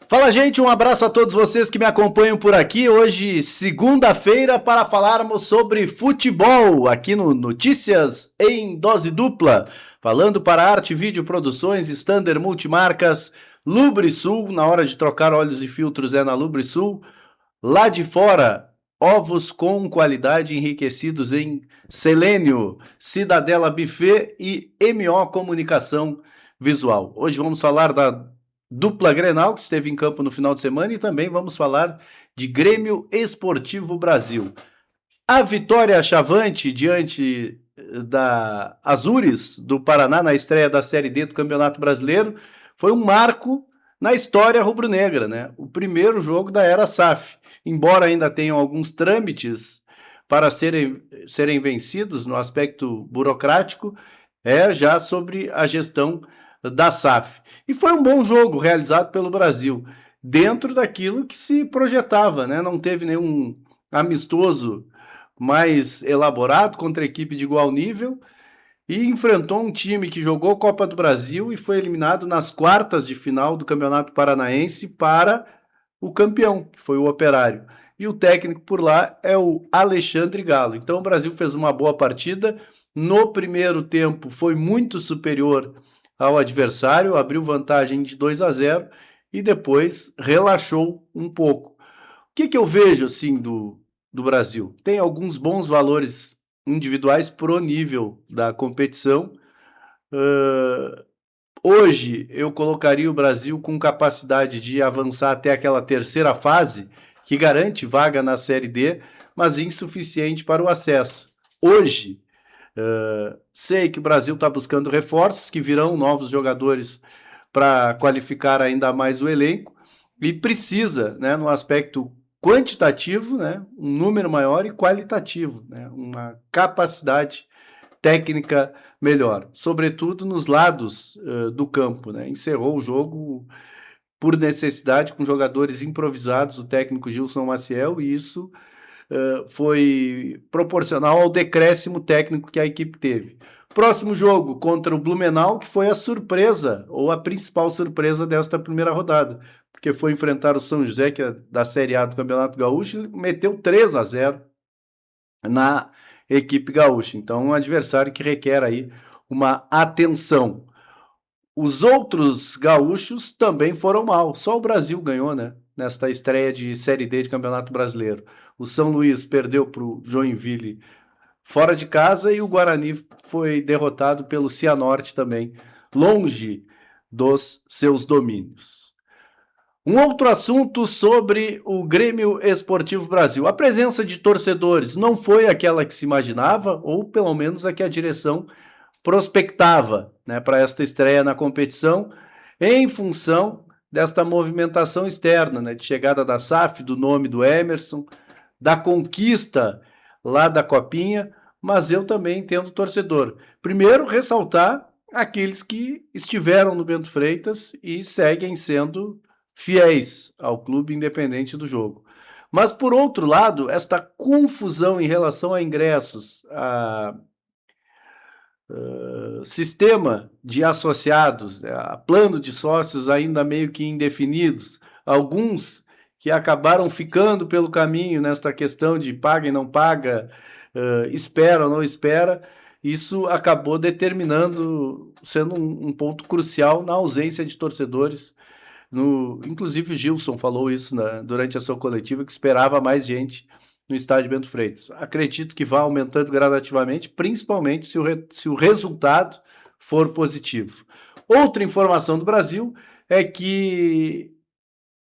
Fala, gente, um abraço a todos vocês que me acompanham por aqui. Hoje, segunda-feira, para falarmos sobre futebol, aqui no Notícias em Dose Dupla. Falando para Arte Vídeo Produções, Standard Multimarcas, Lubrisul, na hora de trocar óleos e filtros é na Lubrisul. Lá de fora, ovos com qualidade enriquecidos em selênio, Cidadela Buffet e MO Comunicação Visual. Hoje vamos falar da dupla Grenal, que esteve em campo no final de semana, e também vamos falar de Grêmio Esportivo Brasil. A vitória chavante diante da Azures do Paraná na estreia da Série D do Campeonato Brasileiro foi um marco na história rubro-negra, né? O primeiro jogo da era SAF. Embora ainda tenham alguns trâmites para serem vencidos no aspecto burocrático, é já sobre a gestão da SAF. E foi um bom jogo realizado pelo Brasil, dentro daquilo que se projetava, né? Não teve nenhum amistoso mais elaborado contra a equipe de igual nível e enfrentou um time que jogou Copa do Brasil e foi eliminado nas quartas de final do Campeonato Paranaense para o campeão, que foi o Operário. E o técnico por lá é o Alexandre Galo. Então o Brasil fez uma boa partida. No primeiro tempo foi muito superior ao adversário, abriu vantagem de 2-0 e depois relaxou um pouco. O que eu vejo assim do Brasil? Tem alguns bons valores individuais pro nível da competição. Hoje eu colocaria o Brasil com capacidade de avançar até aquela terceira fase, que garante vaga na Série D, mas insuficiente para o acesso. Hoje, sei que o Brasil está buscando reforços, que virão novos jogadores para qualificar ainda mais o elenco, e precisa, né, no aspecto quantitativo, né, um número maior e qualitativo, né, uma capacidade técnica melhor, sobretudo nos lados do campo, né. Encerrou o jogo por necessidade com jogadores improvisados, o técnico Gilson Maciel, e isso foi proporcional ao decréscimo técnico que a equipe teve. Próximo jogo contra o Blumenau, que foi a surpresa, ou a principal surpresa desta primeira rodada, porque foi enfrentar o São José, que é da Série A do Campeonato Gaúcho, e meteu 3-0 na equipe gaúcha. Então, um adversário que requer aí uma atenção. Os outros gaúchos também foram mal, só o Brasil ganhou, né? Nesta estreia de Série D de Campeonato Brasileiro. O São Luís perdeu para o Joinville fora de casa e o Guarani foi derrotado pelo Cianorte também, longe dos seus domínios. Um outro assunto sobre o Grêmio Esportivo Brasil. A presença de torcedores não foi aquela que se imaginava, ou pelo menos a que a direção prospectava, né, para esta estreia na competição, em função desta movimentação externa, né, de chegada da SAF, do nome do Emerson, da conquista lá da Copinha, mas eu também entendo o torcedor. Primeiro, ressaltar aqueles que estiveram no Bento Freitas e seguem sendo fiéis ao clube independente do jogo. Mas, por outro lado, esta confusão em relação a ingressos, a sistema de associados, plano de sócios ainda meio que indefinidos, alguns que acabaram ficando pelo caminho nesta questão de paga e não paga, espera ou não espera, isso acabou determinando, sendo um ponto crucial na ausência de torcedores. Inclusive o Gilson falou isso durante a sua coletiva, que esperava mais gente no estádio Bento Freitas. Acredito que vai aumentando gradativamente, principalmente se o resultado for positivo. Outra informação do Brasil é que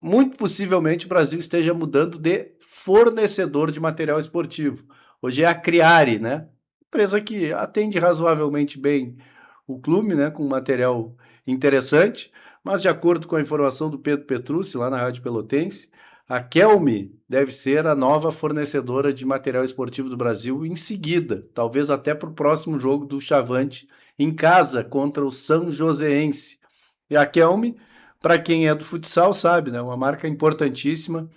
muito possivelmente o Brasil esteja mudando de fornecedor de material esportivo. Hoje é a Criare, né? Empresa que atende razoavelmente bem o clube, né? Com material interessante, mas de acordo com a informação do Pedro Petrucci, lá na Rádio Pelotense, a Kelme deve ser a nova fornecedora de material esportivo do Brasil em seguida, talvez até para o próximo jogo do Chavante em casa contra o São Joséense. E a Kelme, para quem é do futsal, sabe, né? Uma marca importantíssima,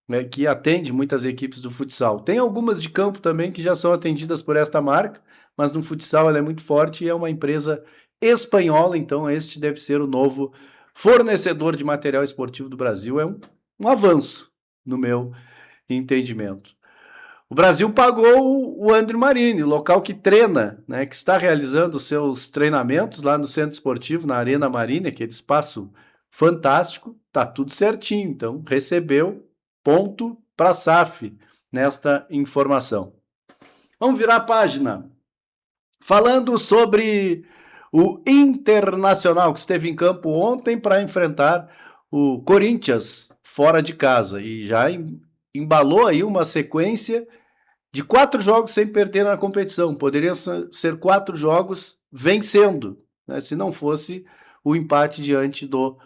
né, que atende muitas equipes do futsal. Tem algumas de campo também que já são atendidas por esta marca, mas no futsal ela é muito forte e é uma empresa espanhola, então este deve ser o novo fornecedor de material esportivo do Brasil. É um avanço, no meu entendimento. O Brasil pagou o André Marini, local que treina, né, que está realizando seus treinamentos lá no Centro Esportivo, na Arena Marini, aquele espaço fantástico, tá tudo certinho. Então, recebeu ponto para a SAF nesta informação. Vamos virar a página. Falando sobre o Internacional, que esteve em campo ontem para enfrentar o Corinthians fora de casa e já embalou aí uma sequência de 4 jogos sem perder na competição. Poderiam ser 4 jogos vencendo, né, se não fosse o empate diante do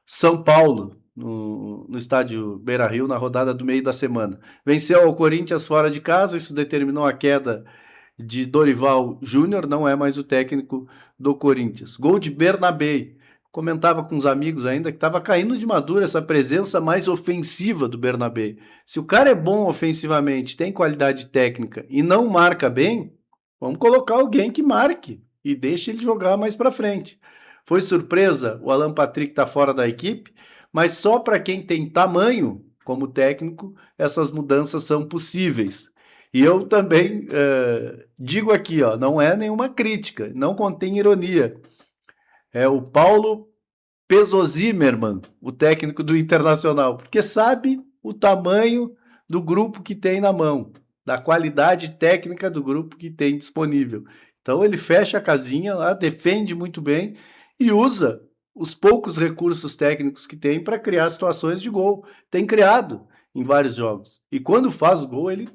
São Paulo, no estádio Beira-Rio, na rodada do meio da semana. Venceu o Corinthians fora de casa, isso determinou a queda de Dorival Júnior, não é mais o técnico do Corinthians. Gol de Bernabé. Comentava com os amigos ainda que estava caindo de madura essa presença mais ofensiva do Bernabé. Se o cara é bom ofensivamente, tem qualidade técnica e não marca bem, vamos colocar alguém que marque e deixe ele jogar mais para frente. Foi surpresa o Alan Patrick tá fora da equipe, mas só para quem tem tamanho como técnico, essas mudanças são possíveis. E eu também digo aqui, ó, não é nenhuma crítica, não contém ironia. É o Paulo Peso-Zimmermann, o técnico do Internacional, porque sabe o tamanho do grupo que tem na mão, da qualidade técnica do grupo que tem disponível. Então ele fecha a casinha lá, defende muito bem e usa os poucos recursos técnicos que tem para criar situações de gol. Tem criado em vários jogos. E quando faz o gol, ele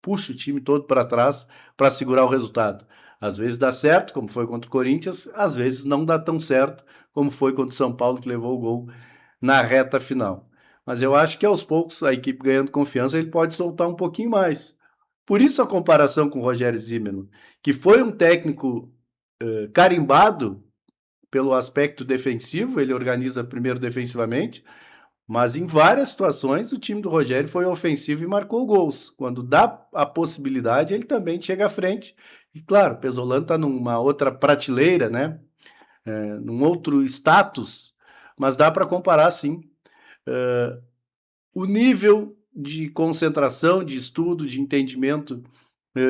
puxa o time todo para trás para segurar o resultado. Às vezes dá certo, como foi contra o Corinthians, às vezes não dá tão certo, como foi contra o São Paulo, que levou o gol na reta final. Mas eu acho que aos poucos, a equipe ganhando confiança, ele pode soltar um pouquinho mais. Por isso a comparação com o Rogério Zimmermann, que foi um técnico carimbado pelo aspecto defensivo, ele organiza primeiro defensivamente, mas em várias situações o time do Rogério foi ofensivo e marcou gols. Quando dá a possibilidade, ele também chega à frente. E claro, o Pesolano está numa outra prateleira, né? Num outro status, mas dá para comparar sim o nível de concentração, de estudo, de entendimento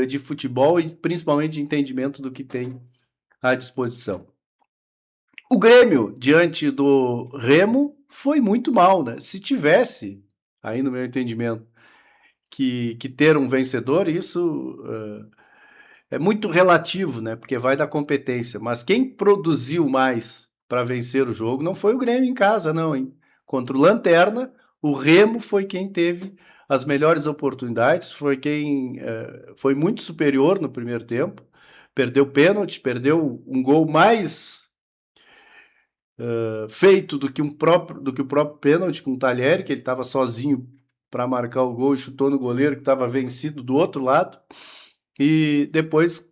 de futebol e principalmente de entendimento do que tem à disposição. O Grêmio, diante do Remo, foi muito mal, né? Se tivesse, aí no meu entendimento, que ter um vencedor, isso é muito relativo, né? Porque vai da competência. Mas quem produziu mais para vencer o jogo não foi o Grêmio em casa, não, hein? Contra o Lanterna, o Remo foi quem teve as melhores oportunidades, foi quem foi muito superior no primeiro tempo, perdeu pênalti, perdeu um gol mais feito do que o próprio pênalti com o Talher, que ele estava sozinho para marcar o gol e chutou no goleiro que estava vencido do outro lado. E depois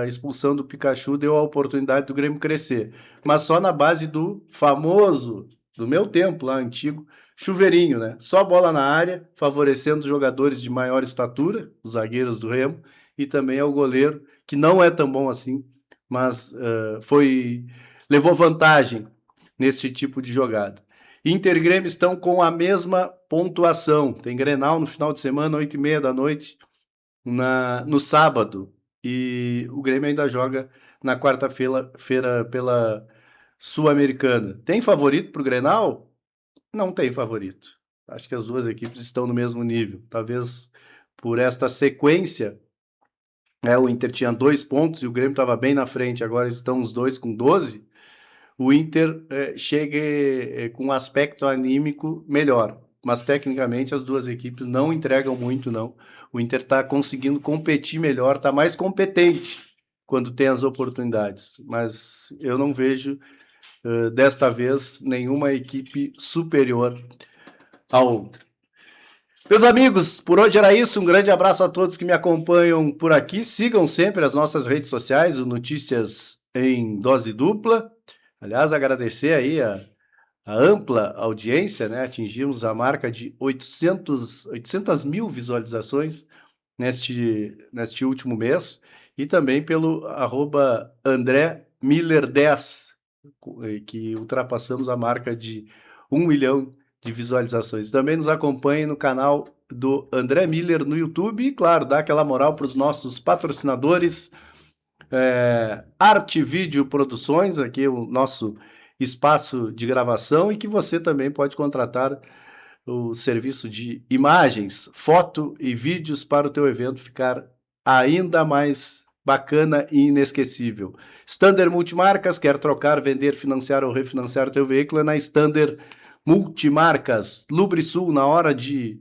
a expulsão do Pikachu deu a oportunidade do Grêmio crescer. Mas só na base do famoso, do meu tempo lá antigo, chuveirinho, né? Só bola na área, favorecendo os jogadores de maior estatura, os zagueiros do Remo, e também ao goleiro, que não é tão bom assim, mas levou vantagem nesse tipo de jogada. Inter e Grêmio estão com a mesma pontuação. Tem Grenal no final de semana, 8h30 da noite, no sábado. E o Grêmio ainda joga na quarta-feira pela Sul-Americana. Tem favorito para o Grenal? Não tem favorito. Acho que as duas equipes estão no mesmo nível. Talvez por esta sequência, o Inter tinha 2 pontos e o Grêmio estava bem na frente. Agora estão os dois com 12. O Inter chega com um aspecto anímico melhor. Mas tecnicamente as duas equipes não entregam muito, não. O Inter está conseguindo competir melhor, está mais competente quando tem as oportunidades. Mas eu não vejo, desta vez, nenhuma equipe superior à outra. Meus amigos, por hoje era isso. Um grande abraço a todos que me acompanham por aqui. Sigam sempre as nossas redes sociais, o Notícias em Dose Dupla. Aliás, agradecer aí a ampla audiência, né? Atingimos a marca de 800 mil visualizações neste último mês, e também pelo @André Miller 10, que ultrapassamos a marca de 1 milhão de visualizações. Também nos acompanhe no canal do André Miller no YouTube e, claro, dá aquela moral para os nossos patrocinadores. Arte Vídeo Produções, aqui o nosso espaço de gravação, e que você também pode contratar o serviço de imagens, foto e vídeos para o teu evento ficar ainda mais bacana e inesquecível. Stander Multimarcas, quer trocar, vender, financiar ou refinanciar o teu veículo, é na Stander Multimarcas. Lubrisul, na hora de...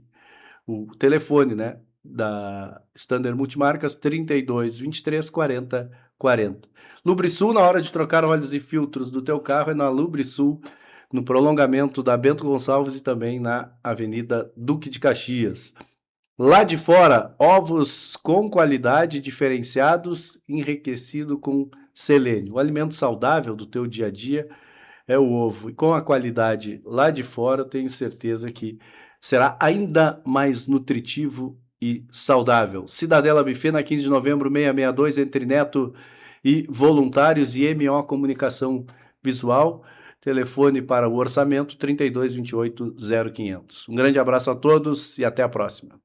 o telefone, né, da Stander Multimarcas, 32 23 40 40. Lubrisul, na hora de trocar óleos e filtros do teu carro, é na Lubrisul, no prolongamento da Bento Gonçalves e também na Avenida Duque de Caxias. Lá de fora, ovos com qualidade, diferenciados, enriquecido com selênio. O alimento saudável do teu dia a dia é o ovo. E com a qualidade lá de fora, eu tenho certeza que será ainda mais nutritivo e saudável. Cidadela Buffet, na 15 de novembro, 662, entre Neto e Voluntários e MO Comunicação Visual. Telefone para o orçamento 32 28 0500. Um grande abraço a todos e até a próxima.